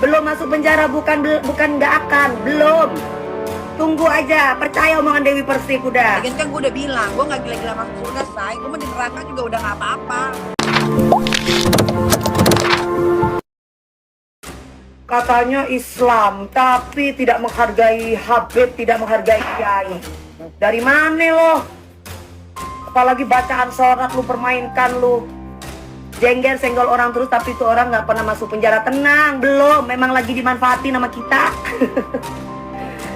Belum masuk penjara, bukan nggak akan, belum. Tunggu aja, percaya omongan Dewi Persik udah. Lagian kan gue udah bilang, gue gak gila-gila masuk surga, say. Gue mah di neraka juga udah gak apa-apa. Katanya Islam, tapi tidak menghargai Habib, tidak menghargai Kiai. Dari mana lo? Apalagi bacaan sholat lu permainkan lu. Jengger senggol orang terus, tapi itu orang nggak pernah masuk penjara. Tenang, belum. Memang lagi dimanfaatin sama kita.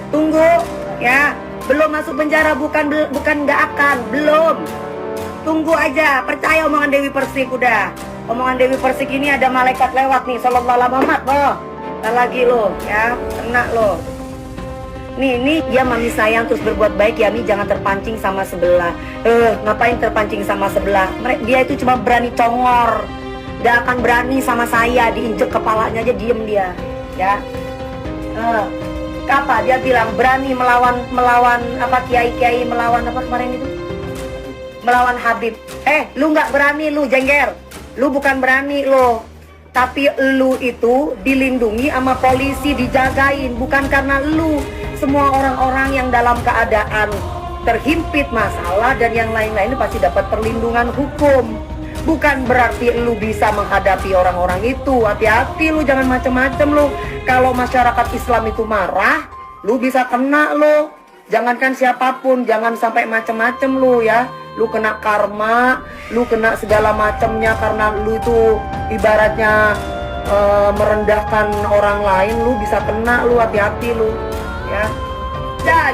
Tunggu, ya. Belum masuk penjara, bukan nggak akan, belum. Tunggu aja, percaya omongan Dewi Persik udah. Omongan Dewi Persik ini ada malaikat lewat nih, sallallahu alaihi Muhammad loh. Lagi lo, ya, kena lo. Nih dia mami sayang terus berbuat baik ya, Mi jangan terpancing sama sebelah. Ngapain terpancing sama sebelah? Dia itu cuma berani congor, gak akan berani sama saya. Diinjek kepalanya aja diem dia, ya. Kapa dia bilang berani melawan apa kiai melawan apa kemarin itu? Melawan Habib. Lu nggak berani lu, Jengger. Lu bukan berani lo. Tapi lu itu dilindungi sama polisi, dijagain. Bukan karena lu. Semua orang-orang yang dalam keadaan terhimpit masalah dan yang lain-lain pasti dapat perlindungan hukum. Bukan berarti lu bisa menghadapi orang-orang itu. Hati-hati lu, jangan macem-macem lu. Kalau masyarakat Islam itu marah, lu bisa kena lu. Jangankan siapapun, jangan sampai macem-macem lu ya. Lu kena karma, lu kena segala macamnya karena lu itu ibaratnya merendahkan orang lain, lu bisa kena lu, hati-hati lu ya.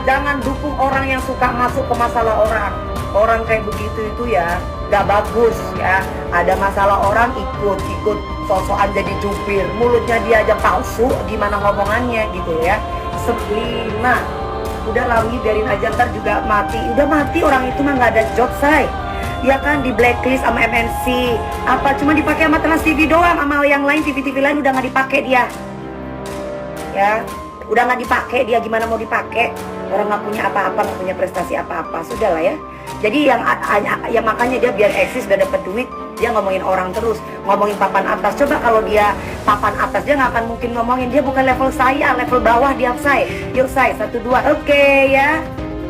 Jangan dukung orang yang suka masuk ke masalah orang. Orang kayak begitu itu ya gak bagus ya. Ada masalah orang ikut sosokan jadi jubir, mulutnya dia aja palsu, gimana ngomongannya gitu ya. 5 udah lagi biarin aja, ntar juga mati. Udah mati orang itu mah nggak ada job, say. Ya kan di blacklist sama MNC. Apa cuma dipakai sama Trans TV doang, sama yang lain TV-TV lain udah nggak dipakai dia. Ya, udah nggak dipakai dia, gimana mau dipakai? Orang nggak punya apa-apa, nggak punya prestasi apa-apa, sudahlah ya. Jadi yang makanya dia biar eksis udah dapat duit, dia ngomongin orang terus, ngomongin papan atas. Coba kalau dia papan atas, dia nggak akan mungkin ngomongin. Dia bukan level saya, level bawah dia, say. Yuk say, 1, 2, oke ya.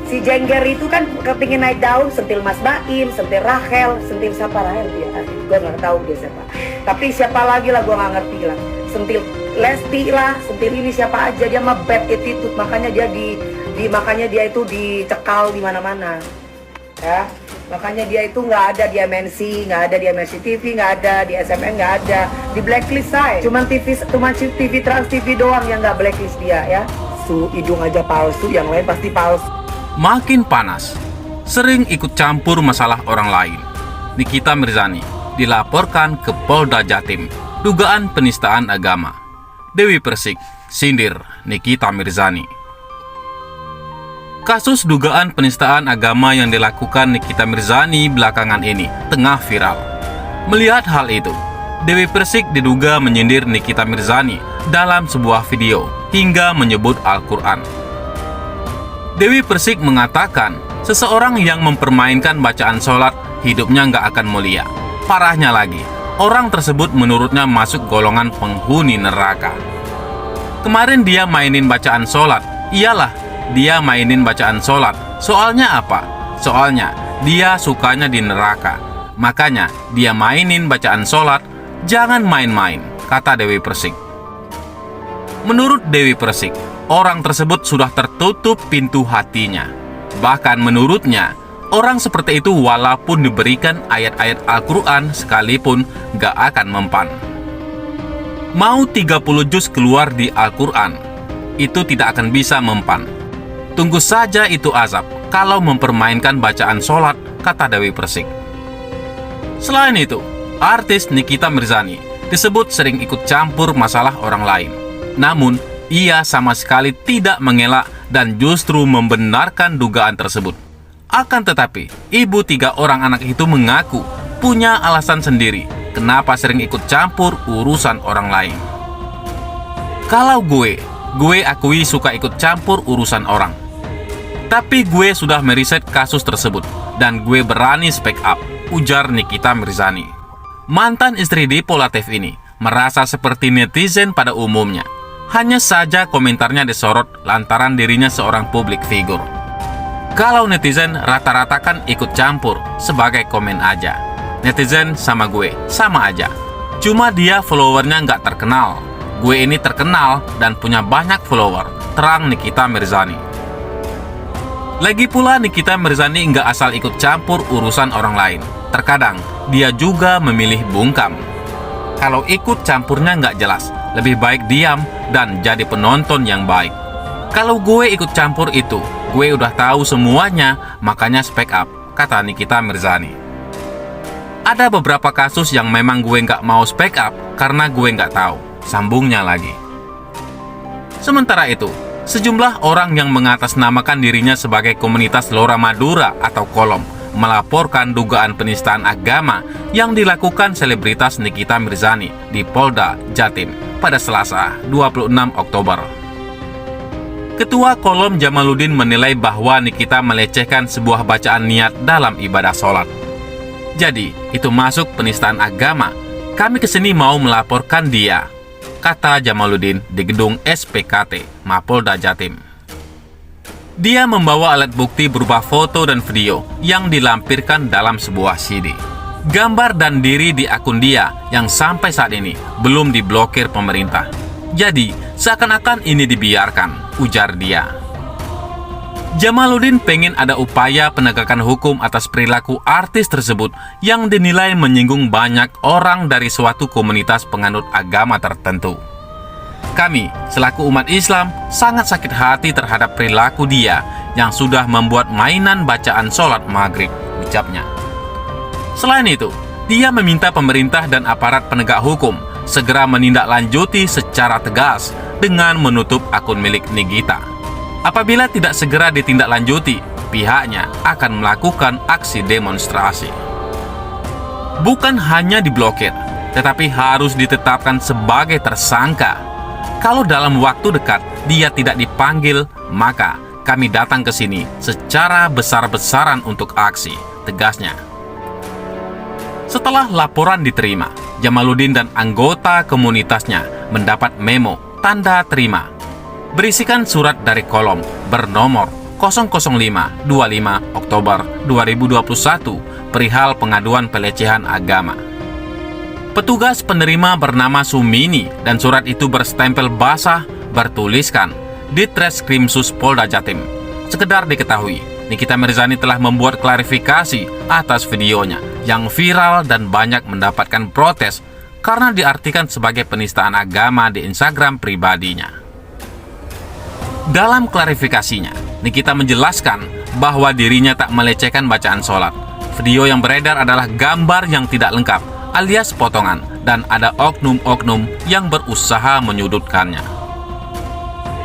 Si Jengger itu kan kepingin naik daun, sentil Mas Baim, sentil Rachel, sentil siapa Rachel dia? Gue nggak tahu dia siapa. Tapi siapa lagi lah, gue nggak ngerti lah. Sentil Lesti lah, sentil ini siapa aja, dia mah bad attitude, makanya dia makanya dia itu dicekal di mana-mana. Ya, makanya dia itu nggak ada di MNC, nggak ada di MNC TV, nggak ada di SMN, nggak ada di blacklist, saya. Cuman TV Trans TV doang yang nggak blacklist dia ya. Hidung aja palsu, yang lain pasti palsu. Makin panas, sering ikut campur masalah orang lain. Nikita Mirzani dilaporkan ke Polda Jatim, dugaan penistaan agama. Dewi Persik sindir Nikita Mirzani. Kasus dugaan penistaan agama yang dilakukan Nikita Mirzani belakangan ini tengah viral. Melihat hal itu, Dewi Persik diduga menyindir Nikita Mirzani dalam sebuah video hingga menyebut Al-Quran. Dewi Persik mengatakan seseorang yang mempermainkan bacaan sholat hidupnya nggak akan mulia. Parahnya lagi, orang tersebut menurutnya masuk golongan penghuni neraka. Kemarin dia mainin bacaan sholat. Iyalah, dia mainin bacaan sholat. Soalnya apa? Soalnya dia sukanya di neraka. Makanya dia mainin bacaan sholat. Jangan main-main, kata Dewi Persik. Menurut Dewi Persik, orang tersebut sudah tertutup pintu hatinya. Bahkan menurutnya, orang seperti itu walaupun diberikan ayat-ayat Al-Quran sekalipun gak akan mempan. Mau 30 juz keluar di Al-Quran, itu tidak akan bisa mempan. Tunggu saja itu azab kalau mempermainkan bacaan sholat, kata Dewi Persik. Selain itu, artis Nikita Mirzani disebut sering ikut campur masalah orang lain. Namun, ia sama sekali tidak mengelak dan justru membenarkan dugaan tersebut. Akan tetapi, ibu 3 orang anak itu mengaku punya alasan sendiri kenapa sering ikut campur urusan orang lain. Kalau gue akui suka ikut campur urusan orang. Tapi gue sudah meriset kasus tersebut dan gue berani speak up, ujar Nikita Mirzani. Mantan istri Dipo Latif ini merasa seperti netizen pada umumnya. Hanya saja komentarnya disorot lantaran dirinya seorang publik figur. Kalau netizen rata-rata kan ikut campur sebagai komen aja. Netizen sama gue sama aja. Cuma dia followernya nggak terkenal. Gue ini terkenal dan punya banyak follower, terang Nikita Mirzani. Lagi pula Nikita Mirzani nggak asal ikut campur urusan orang lain. Terkadang dia juga memilih bungkam. Kalau ikut campurnya nggak jelas, lebih baik diam dan jadi penonton yang baik. Kalau gue ikut campur itu, gue udah tahu semuanya, makanya speak up, kata Nikita Mirzani. Ada beberapa kasus yang memang gue nggak mau speak up karena gue nggak tahu, sambungnya lagi. Sementara itu, sejumlah orang yang mengatasnamakan dirinya sebagai komunitas Lora Madura atau Kolom melaporkan dugaan penistaan agama yang dilakukan selebritas Nikita Mirzani di Polda Jatim pada Selasa 26 Oktober. Ketua Kolom Jamaluddin menilai bahwa Nikita melecehkan sebuah bacaan niat dalam ibadah sholat. Jadi, itu masuk penistaan agama. Kami kesini mau melaporkan dia, kata Jamaluddin di gedung SPKT Mapolda Jatim. Dia membawa alat bukti berupa foto dan video yang dilampirkan dalam sebuah CD. Gambar dan diri di akun dia yang sampai saat ini belum diblokir pemerintah. Jadi, seakan-akan ini dibiarkan, ujar dia. Jamaluddin pengen ada upaya penegakan hukum atas perilaku artis tersebut yang dinilai menyinggung banyak orang dari suatu komunitas penganut agama tertentu. Kami, selaku umat Islam, sangat sakit hati terhadap perilaku dia yang sudah membuat mainan bacaan sholat maghrib, ucapnya. Selain itu, dia meminta pemerintah dan aparat penegak hukum segera menindaklanjuti secara tegas dengan menutup akun milik Nikita. Apabila tidak segera ditindaklanjuti, pihaknya akan melakukan aksi demonstrasi. Bukan hanya diblokir, tetapi harus ditetapkan sebagai tersangka. Kalau dalam waktu dekat dia tidak dipanggil, maka kami datang ke sini secara besar-besaran untuk aksi, tegasnya. Setelah laporan diterima, Jamaluddin dan anggota komunitasnya mendapat memo tanda terima berisikan surat dari Kolom bernomor 00525 Oktober 2021 perihal pengaduan pelecehan agama. Petugas penerima bernama Sumini dan surat itu berstempel basah bertuliskan Ditreskrimsus Polda Jatim. Sekedar diketahui, Nikita Mirzani telah membuat klarifikasi atas videonya yang viral dan banyak mendapatkan protes karena diartikan sebagai penistaan agama di Instagram pribadinya. Dalam klarifikasinya, Nikita menjelaskan bahwa dirinya tak melecehkan bacaan sholat. Video yang beredar adalah gambar yang tidak lengkap alias potongan, dan ada oknum-oknum yang berusaha menyudutkannya.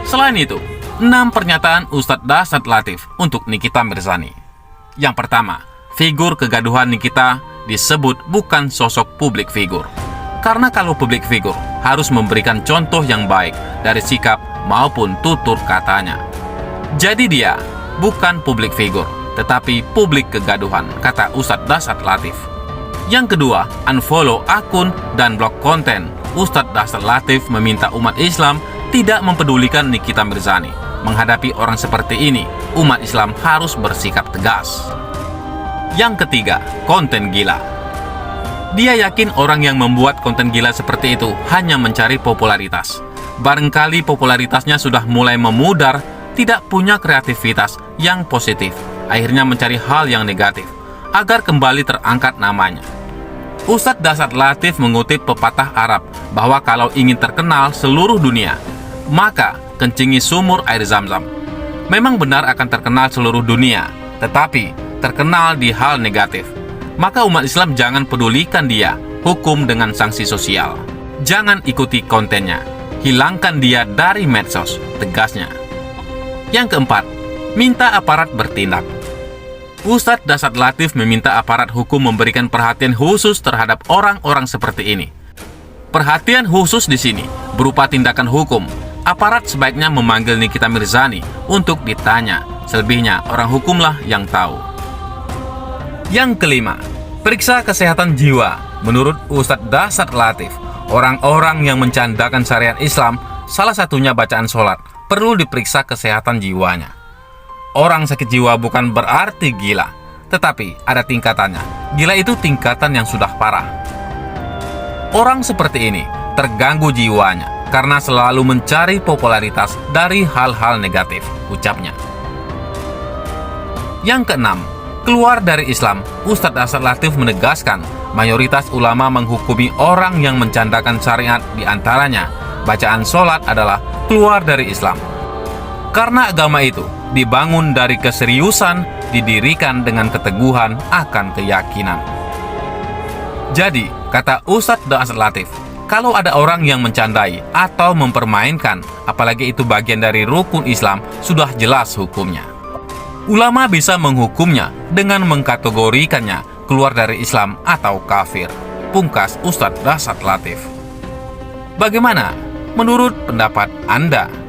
Selain itu, 6 pernyataan Ustadz Dasat Latif untuk Nikita Mirzani. Yang pertama, figur kegaduhan Nikita disebut bukan sosok publik figur. Karena kalau publik figur harus memberikan contoh yang baik dari sikap maupun tutur katanya. Jadi dia bukan publik figur, tetapi publik kegaduhan, kata Ustadz Dasat Latif. Yang kedua, unfollow akun dan blok konten. Ustadz Dasat Latif meminta umat Islam tidak mempedulikan Nikita Mirzani. Menghadapi orang seperti ini, umat Islam harus bersikap tegas. Yang ketiga, konten gila. Dia yakin orang yang membuat konten gila seperti itu hanya mencari popularitas. Barangkali popularitasnya sudah mulai memudar, tidak punya kreativitas yang positif, akhirnya mencari hal yang negatif agar kembali terangkat namanya. Ustadz Dasat Latif mengutip pepatah Arab bahwa kalau ingin terkenal seluruh dunia, maka kencingi sumur air Zam-Zam. Memang benar akan terkenal seluruh dunia, tetapi terkenal di hal negatif. Maka umat Islam jangan pedulikan dia, hukum dengan sanksi sosial. Jangan ikuti kontennya, hilangkan dia dari medsos, tegasnya. Yang keempat, minta aparat bertindak. Ustadz Dasat Latif meminta aparat hukum memberikan perhatian khusus terhadap orang-orang seperti ini. Perhatian khusus di sini berupa tindakan hukum. Aparat sebaiknya memanggil Nikita Mirzani untuk ditanya. Selebihnya orang hukumlah yang tahu. Yang kelima, periksa kesehatan jiwa. Menurut Ustadz Dasat Latif, orang-orang yang mencandakan syariat Islam, salah satunya bacaan sholat, perlu diperiksa kesehatan jiwanya. Orang sakit jiwa bukan berarti gila, tetapi ada tingkatannya. Gila itu tingkatan yang sudah parah. Orang seperti ini terganggu jiwanya karena selalu mencari popularitas dari hal-hal negatif, ucapnya. Yang keenam, keluar dari Islam. Ustadz Asad Latif menegaskan mayoritas ulama menghukumi orang yang mencandakan syariat, diantaranya bacaan sholat adalah keluar dari Islam. Karena agama itu dibangun dari keseriusan, didirikan dengan keteguhan akan keyakinan. Jadi, kata Ustadz Asad Latif, kalau ada orang yang mencandai atau mempermainkan, apalagi itu bagian dari rukun Islam, sudah jelas hukumnya. Ulama bisa menghukumnya dengan mengkategorikannya keluar dari Islam atau kafir. Pungkas Ustadz Asad Latif. Bagaimana menurut pendapat Anda?